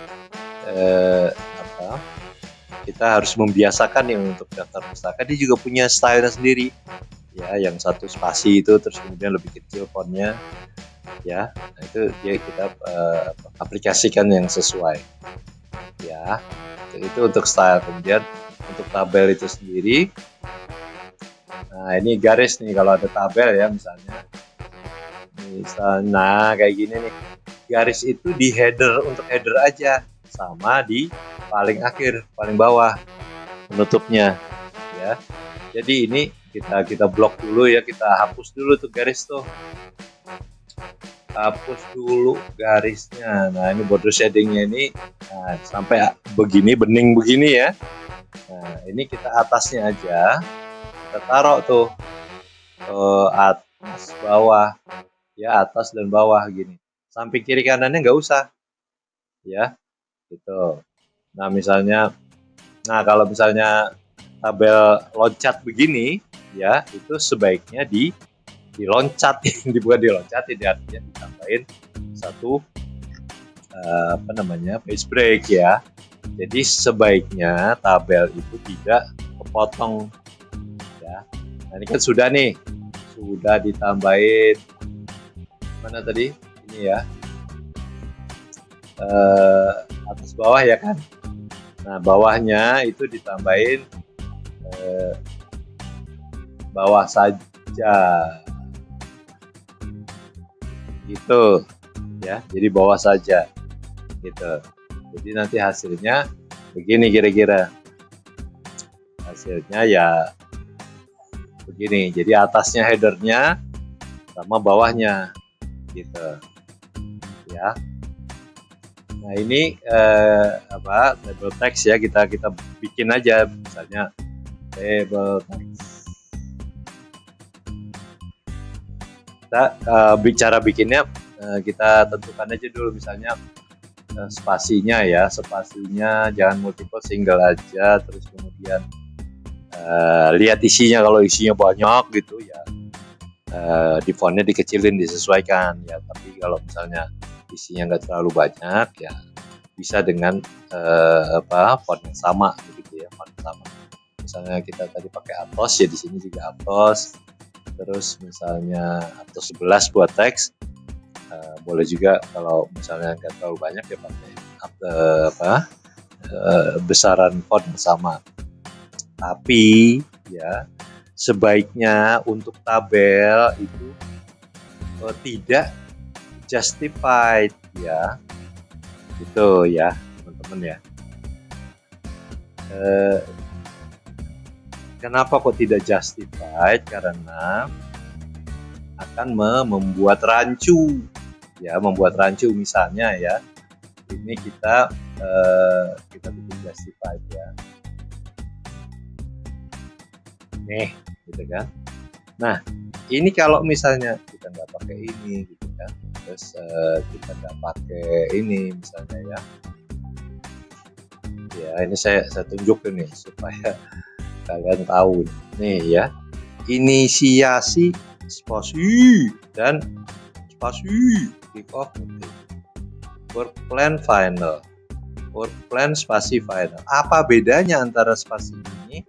kita harus membiasakan yang untuk daftar pustaka dia juga punya style sendiri ya, yang satu spasi itu terus kemudian lebih kecil fontnya ya. Nah, itu dia kita aplikasikan yang sesuai ya. Itu untuk style. Kemudian untuk tabel itu sendiri, nah ini garis nih kalau ada tabel ya, misalnya kayak gini nih, garis itu di header, untuk header aja, sama di paling akhir, paling bawah penutupnya ya. Jadi ini kita blok dulu ya, kita hapus dulu tuh garis tuh, hapus dulu garisnya. Nah ini border shadingnya ini sampai begini, bening begini ya. Nah ini kita atasnya aja, kita taruh tuh atas bawah ya, atas dan bawah gini, samping kiri kanannya nggak usah ya gitu. Nah misalnya, kalau misalnya tabel loncat begini ya, itu sebaiknya diloncat bukan diloncatin ya, artinya ditambahin satu page break ya. Jadi sebaiknya tabel itu tidak kepotong ya. Nah ini kan sudah ditambahin mana tadi ini ya, atas bawah ya kan. Nah bawahnya itu ditambahin bawah saja gitu ya, jadi bawah saja gitu. Jadi nanti hasilnya begini, kira-kira hasilnya ya begini. Jadi atasnya headernya sama bawahnya gitu ya. Nah ini table text ya, kita bikin aja misalnya table text. Kita bicara bikinnya kita tentukan aja dulu, misalnya spasinya ya, spasinya jangan multiple, single aja. Terus kemudian lihat isinya, kalau isinya banyak gitu ya di fontnya dikecilin, disesuaikan ya. Tapi kalau misalnya isinya nggak terlalu banyak ya bisa dengan font yang sama begitu ya, font sama. Misalnya kita tadi pakai Atos ya, di sini juga Atos. Terus misalnya Atos 11 buat teks, boleh juga kalau misalnya nggak terlalu banyak ya pakai besaran font yang sama. Tapi ya sebaiknya untuk tabel itu tidak justified ya, gitu ya teman-teman ya. Kenapa kok tidak justified? Karena akan membuat rancu ya, membuat rancu. Misalnya ya, ini kita kita bikin justified ya. Nih, gitu kan. Nah, ini kalau misalnya kita nggak pakai ini, gitu kan, terus kita nggak pakai ini misalnya ya. Ya, ini saya tunjukin nih supaya kalian tahu nih ya. Inisiasi spasi dan spasi kick off meeting. Work plan final. Work plan spasi final. Apa bedanya antara spasi ini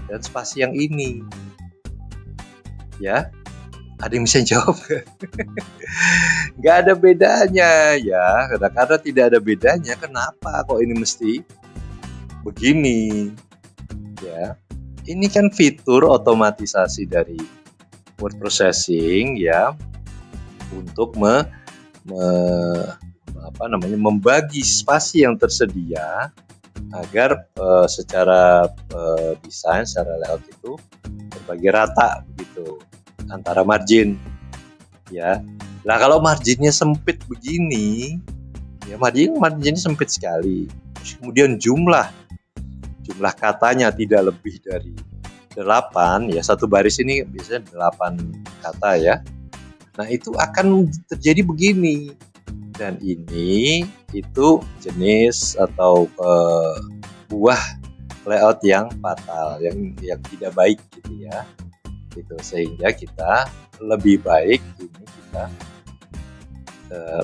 dan spasi yang ini? Ya, ada yang bisa jawab? Nggak ada bedanya ya. Karena tidak ada bedanya, kenapa kok ini mesti begini? Ya, ini kan fitur otomatisasi dari word processing ya, untuk membagi spasi yang tersedia agar secara desain, secara layout itu berbagi rata begitu antara margin ya. Nah, kalau marginnya sempit begini ya, marginnya sempit sekali. Terus kemudian jumlah katanya tidak lebih dari 8 ya, satu baris ini biasanya 8 kata ya. Nah, itu akan terjadi begini. Dan ini itu jenis atau buah layout yang fatal, yang tidak baik gitu ya. Gitu, sehingga kita lebih baik ini kita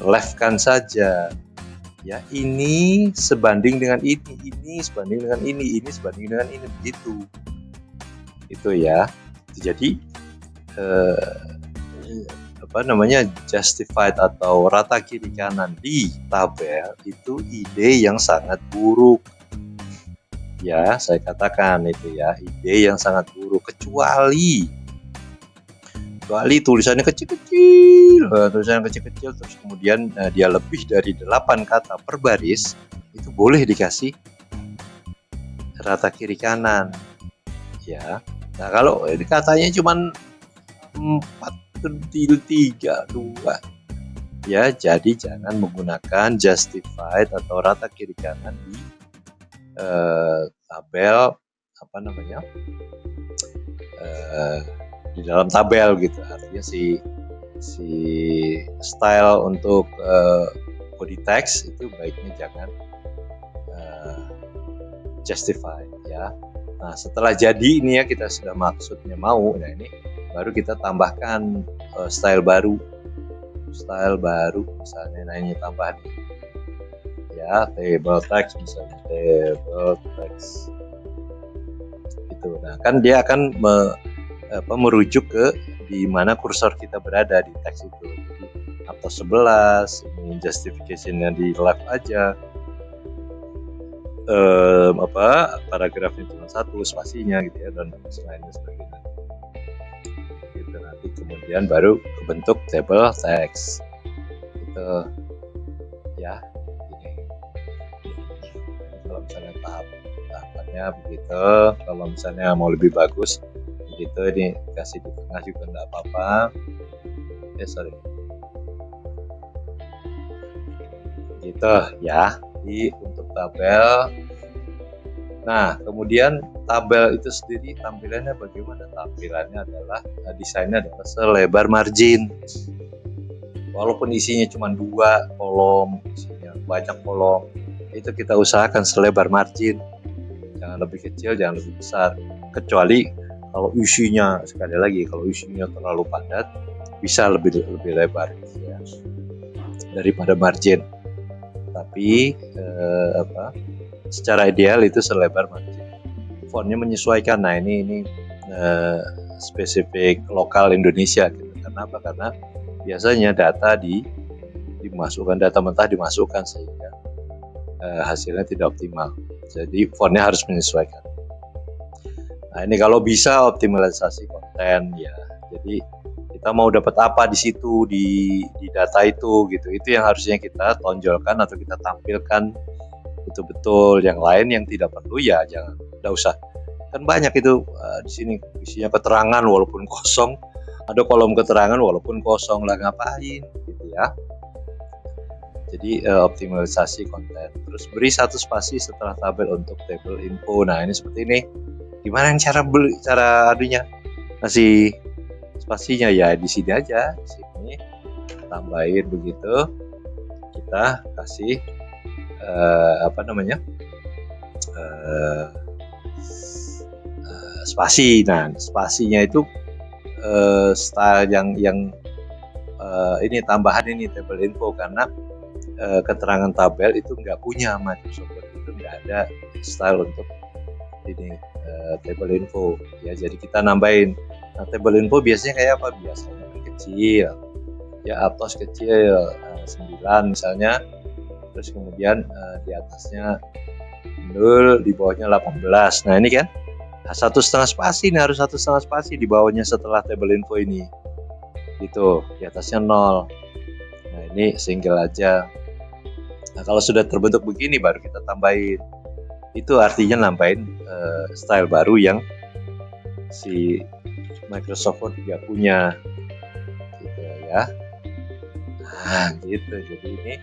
leftkan saja. Ya, ini sebanding dengan ini sebanding dengan ini sebanding dengan ini, begitu. Itu ya. Jadi justified atau rata kiri kanan di tabel itu ide yang sangat buruk. Ya, saya katakan itu ya, ide yang sangat buruk, kecuali tulisannya kecil-kecil, terus kemudian dia lebih dari 8 kata per baris, itu boleh dikasih rata kiri kanan ya. Nah, kalau ini katanya cuma 4:3:2 ya, jadi jangan menggunakan justified atau rata kiri kanan di tabel di dalam tabel gitu. Artinya si style untuk body text itu baiknya jangan justified ya. Nah, setelah jadi ini ya, kita sudah maksudnya mau, nah ini baru kita tambahkan style baru misalnya. Nah, ini tambah ya, table text misalnya, table text itu. Nah, kan dia akan merujuk ke di mana kursor kita berada di teks itu. Jadi atau 11 ini justification-nya di left aja, paragrafnya cuma 1, spasinya gitu ya, dan lainnya sebagainya gitu. Nanti kemudian baru kebentuk table text gitu ya. Ini kalau misalnya tahapannya begitu. Kalau misalnya mau lebih bagus gitu, ini kasih di tengah juga enggak apa-apa. Gitu ya. Jadi untuk tabel. Nah, kemudian tabel itu sendiri tampilannya bagaimana? Tampilannya adalah desainnya adalah selebar margin. Walaupun isinya cuma 2 kolom, isinya banyak kolom, itu kita usahakan selebar margin. Jangan lebih kecil, jangan lebih besar. Kecuali kalau isinya, sekali lagi, kalau isinya terlalu padat, bisa lebih lebar gitu ya, daripada margin. Tapi secara ideal itu selebar margin. Fontnya menyesuaikan. Nah, ini spesifik lokal Indonesia gitu. Kenapa? Karena biasanya data mentah dimasukkan sehingga hasilnya tidak optimal. Jadi fontnya harus menyesuaikan. Nah, ini kalau bisa optimalisasi konten ya. Jadi kita mau dapat apa di situ, di data itu gitu. Itu yang harusnya kita tonjolkan atau kita tampilkan betul-betul. Yang lain yang tidak perlu ya jangan, enggak usah. Kan banyak itu di sini isinya keterangan walaupun kosong, ada kolom keterangan walaupun kosong, lah ngapain gitu ya. Jadi optimalisasi konten. Terus beri satu spasi setelah tabel untuk table info. Nah ini seperti ini. Gimana yang cara adunya kasih spasinya ya di sini aja. Di sini tambahin begitu. Kita kasih spasi. Nah spasinya itu style yang ini tambahan ini table info karena keterangan tabel itu nggak punya Microsoft Word, itu nggak ada style untuk ini table info ya, jadi kita nambahin. Nah, table info biasanya kayak apa? Biasanya kecil ya, atas kecil 9 misalnya, terus kemudian di atasnya 0, di bawahnya 18. Nah ini kan 1,5 spasi, ini harus 1,5 spasi di bawahnya setelah table info ini gitu, di atasnya 0. Nah ini single aja. Nah kalau sudah terbentuk begini baru kita tambahin. Itu artinya nambahin style baru yang si Microsoft Word juga punya gitu ya. Nah gitu, jadi ini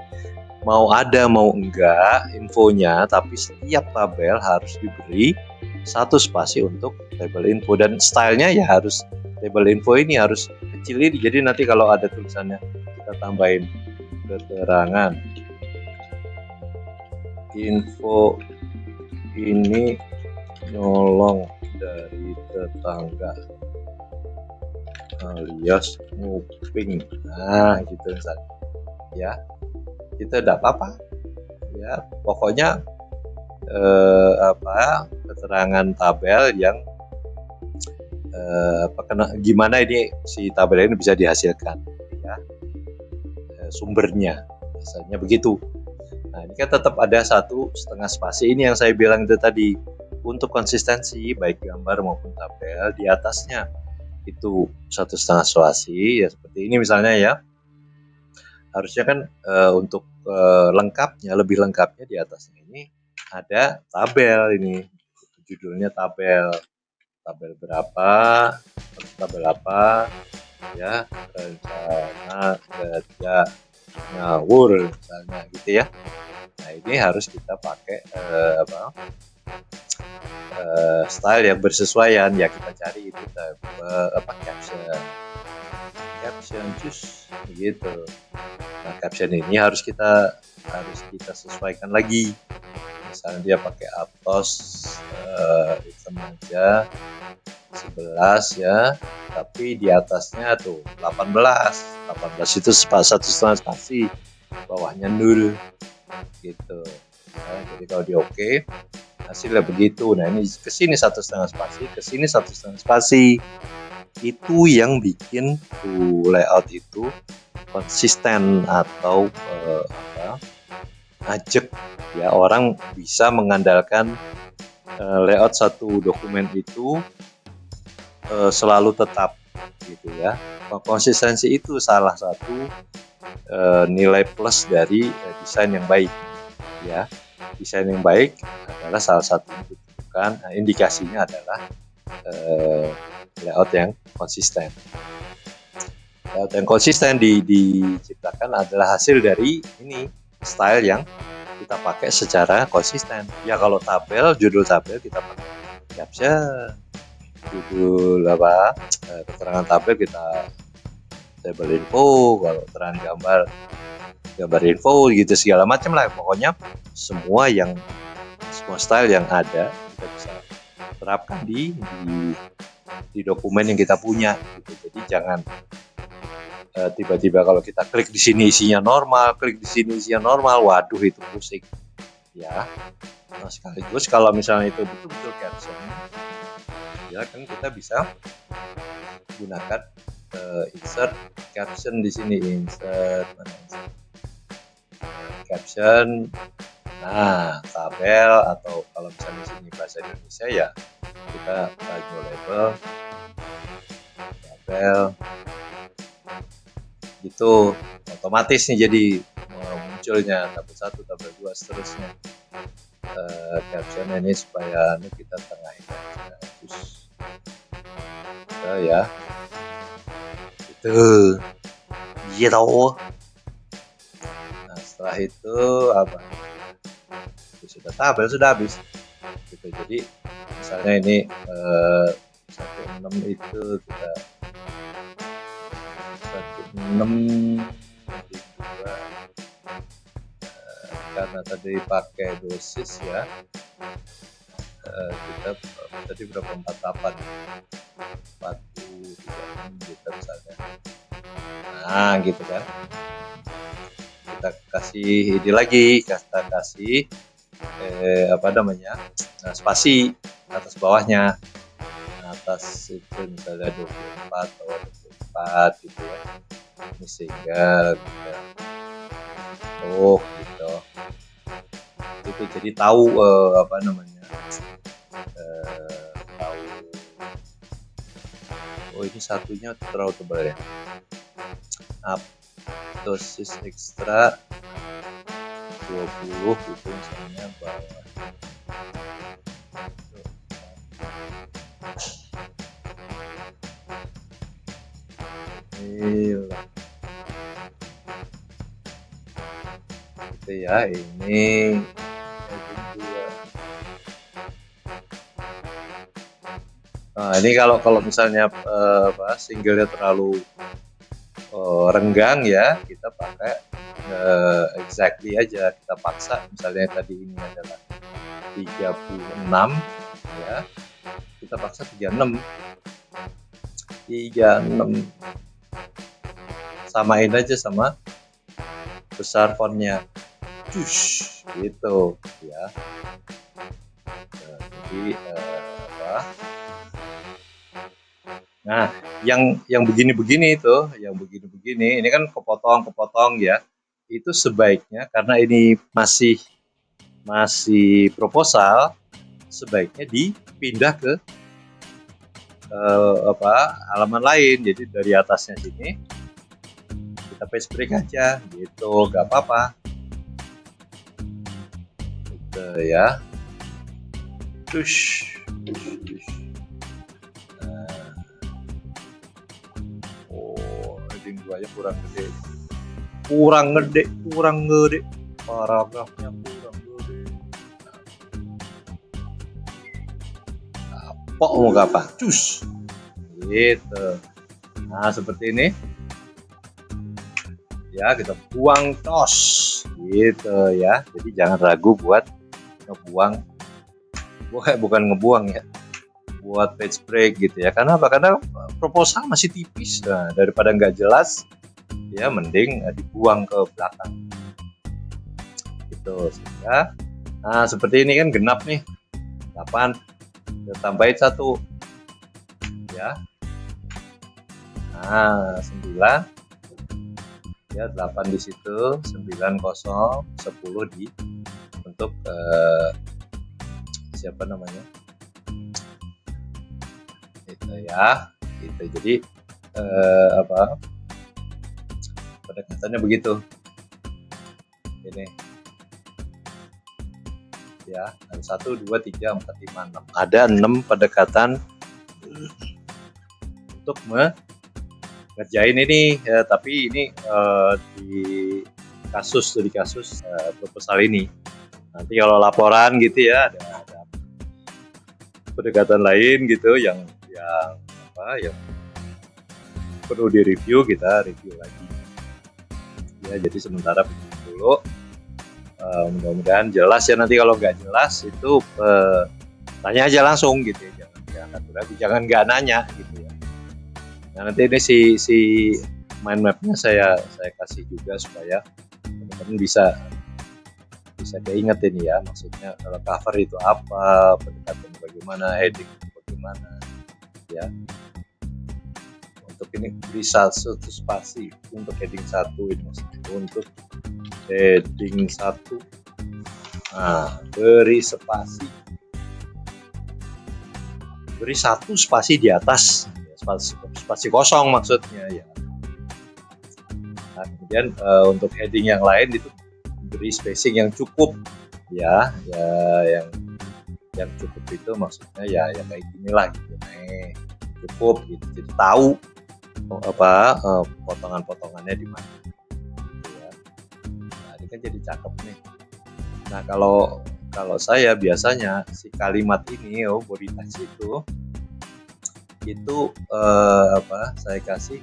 mau ada mau enggak infonya, tapi setiap tabel harus diberi satu spasi untuk table info, dan stylenya ya harus table info ini harus kecil ini. Jadi nanti kalau ada tulisannya kita tambahin keterangan info ini nyolong dari tetangga alias nguping. Nah gitu misalnya ya, itu tidak apa-apa ya, pokoknya keterangan tabel yang gimana ini si tabel ini bisa dihasilkan ya, sumbernya misalnya begitu. Nah ini kan tetap ada 1,5 spasi ini yang saya bilang itu tadi, untuk konsistensi baik gambar maupun tabel. Di atasnya itu 1,5 spasi ya, seperti ini misalnya ya. Harusnya kan untuk lengkapnya, lebih lengkapnya di atasnya ini ada tabel, ini judulnya tabel berapa, tabel apa ya, rencana kerja ngawur misalnya gitu ya. Nah ini harus kita pakai style yang bersesuaian ya, kita cari itu caption just gitu. Nah caption ini harus kita sesuaikan lagi. Misalnya dia pakai atos hitam aja 11 ya, tapi di atasnya tuh 18 itu 1,5 spasi, bawahnya 0 gitu. Nah, jadi kalau di oke hasilnya begitu. Nah ini kesini 1,5 spasi, kesini 1,5 spasi. Itu yang bikin layout itu konsisten atau ajak ya, orang bisa mengandalkan layout satu dokumen itu selalu tetap gitu ya. Konsistensi itu salah satu nilai plus dari desain yang baik ya. Desain yang baik adalah salah satu indikasinya adalah layout yang konsisten. Layout yang konsisten diciptakan adalah hasil dari ini style yang kita pakai secara konsisten. Ya kalau tabel, judul tabel kita pakai caption, judul keterangan tabel kita table info, kalau keterangan gambar info gitu, segala macam lah. Pokoknya semua style yang ada kita bisa terapkan di dokumen yang kita punya gitu. Jadi jangan tiba-tiba kalau kita klik di sini isinya normal, klik di sini isinya normal, waduh itu pusing ya. Nah sekaligus kalau misalnya itu betul-betul caption ya, kan kita bisa gunakan insert caption di sini, insert caption. Nah tabel, atau kalau misalnya di sini bahasa Indonesia ya kita new label tabel gitu, otomatis nih jadi munculnya tabel 1, tabel 2 seterusnya. Caption ini supaya kita tengahin terus ya itu gitu. Nah Setelah itu apa? Sudah tabel sudah habis. Gitu. Jadi misalnya ini 16 itu kita 16 dua, karena tadi pakai dosis ya, kita tadi berapa 48 gitu misalnya. Nah gitu kan, kita kasih ini lagi, kita kasih apa namanya, spasi atas bawahnya. Atas itu misalnya 24 atau 24 gitu ya, ini sehingga kita gitu itu jadi tahu apa namanya, tahu ini satunya terlalu tebal ya, dosis ekstra 20 gitu misalnya bawah. Gitu ya, ini nah ini kalau misalnya singlenya terlalu renggang ya, kita pakai exactly aja, kita paksa. Misalnya tadi ini adalah 36 ya, kita paksa 36 samain aja sama besar fontnya, gitu ya. Jadi nah yang begini-begini itu, ini kan kepotong ya, itu sebaiknya karena ini masih proposal, sebaiknya dipindah ke halaman lain. Jadi dari atasnya sini kita paste break aja gitu, gak apa-apa gitu ya. Heading 2 nya kurang gede, paragrafnya kurang gede. Apa mau apa? Gitu. Nah seperti ini ya, kita buang tos gitu ya. Jadi jangan ragu buat ngebuang, bukan ngebuang ya, buat page break gitu ya. Karena apa? Karena proposal masih tipis. Nah, daripada nggak jelas ya, mending dibuang ke belakang gitu ya. Nah seperti ini kan genap nih 8, kita tambahin 1 ya. Nah 9 ya, 8 di situ, 9 0 10 di untuk siapa namanya itu ya, gitu. Jadi pendekatannya begitu ini ya. 1 2 3 4 5 6, ada 6 pendekatan untuk ngerjain ini ya. Tapi ini di kasus proposal ini. Nanti kalau laporan gitu ya, ada pendekatan lain gitu yang perlu direview, kita review lagi ya. Jadi sementara begini dulu, mudah-mudahan jelas ya. Nanti kalau nggak jelas itu tanya aja langsung gitu ya, jangan nggak nanya gitu ya. Nah nanti ini si mind mapnya saya kasih juga supaya teman-teman bisa keinget ini ya, maksudnya kalau cover itu apa, pendekatan bagaimana, heading bagaimana ya. Untuk ini beri satu spasi untuk heading 1 ini, maksudnya untuk heading 1. Nah, beri spasi, beri 1 spasi di atas, spasi kosong maksudnya ya. Nah, kemudian untuk heading yang lain itu beri spacing yang cukup ya, yang cukup itu maksudnya ya kayak ginilah gitu, cukup gitu. Jadi tahu potongan-potongannya di mana gitu ya. Nah, kan jadi cakep nih. Nah, kalau saya biasanya si kalimat ini body touch itu saya kasih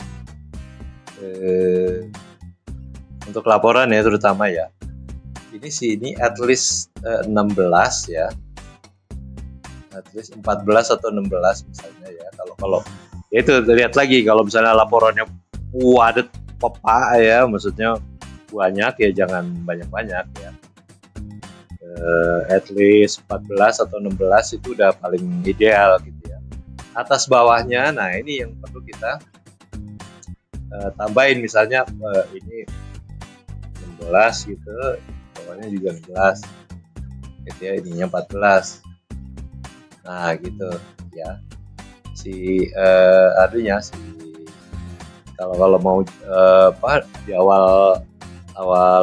untuk laporan ya, terutama ya. Ini at least 16 ya. At least 14 atau 16 misalnya ya. Kalau ya itu lihat lagi, kalau misalnya laporannya wadet pepa ya, maksudnya banyak ya, jangan banyak-banyak ya. At least 14 atau 16 itu udah paling ideal gitu ya. Atas bawahnya, nah ini yang perlu kita tambahin, misalnya ini 16 gitu, bawahnya juga 16 gitu ya, ininya 14. Nah gitu ya, kalau mau di awal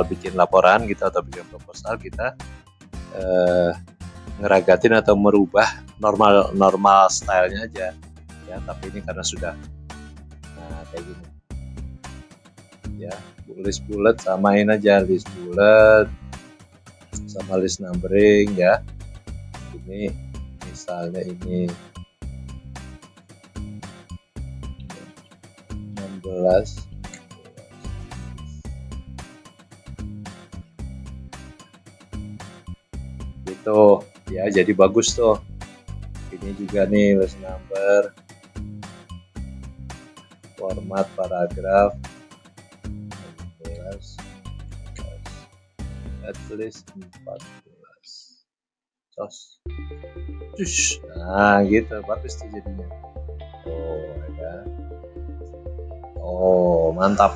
bikin laporan gitu atau bikin proposal, kita ngeragatin atau merubah normal stylenya aja ya. Tapi ini karena sudah kayak gini ya, list bullet samain aja, list bullet sama list numbering ya. Ini misalnya ini 16 gitu ya, jadi bagus tuh. Ini juga nih list number, format paragraf 16, at least 14. Nah gitu, bagus tuh jadinya. Ya. Mantap.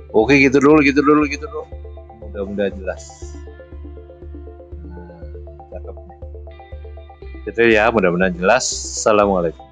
Oke, gitu dulu. Mudah-mudahan jelas. Cakep nih. Gitu ya, mudah-mudahan jelas. Assalamualaikum.